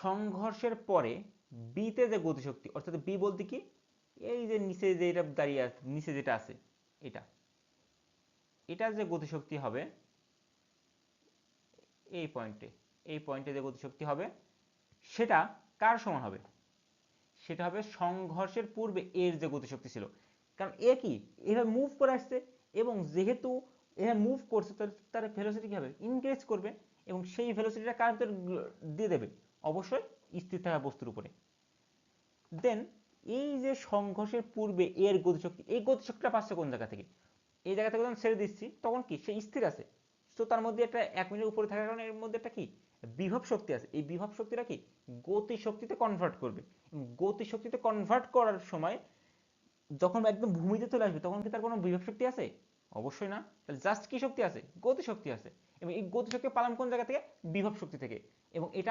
সংঘর্ষের পরে বিতে যে গতিশক্তি, অর্থাৎ বি বলতে কি, এই যে নিচে যে এটা দাঁড়িয়ে আছে, নিচে যেটা আছে এটা, এটার যে গতিশক্তি হবে এই পয়েন্টে, এই পয়েন্টে যে গতিশক্তি হবে সেটা কার সমান হবে? সেটা হবে সংঘর্ষের পূর্বে এর যে গতিশক্তি ছিল। কারণ এ কি এভাবে মুভ করে আসছে, এবং যেহেতু এভাবে মুভ করছে তার ভেলোসিটি কি হবে? ইনক্রিজ করবে, এবং সেই ভেলোসিটিটা কার ভিতর দিয়ে দেবে? অবশ্যই স্থির থাকা বস্তুর উপরে। দেন এই যে সংঘর্ষের পূর্বে এর গতিশক্তি, এই গতিশক্তিটা পাচ্ছে কোন জায়গা থেকে? এই জায়গা থেকে যখন ছেড়ে দিচ্ছি তখন কি সে স্থির আছে, তো তার মধ্যে একটা 1 মিটার উপরে থাকার কারণে এর মধ্যে একটা কি বিভব শক্তি আছে। এই বিভব শক্তিটা কি গতি শক্তিতে কনভার্ট করবে। গতি শক্তিতে কনভার্ট করার সময় যখন একদম ভূমিতে চলে আসবে তখন কি তার কোনো বিভব শক্তি আছে? অবশ্যই না। তাহলে জাস্ট কি শক্তি আছে? গতি শক্তি আছে। এবং এই গতি শক্তি পালাম কোন জায়গা থেকে? বিভব শক্তি থেকে। এবং এটা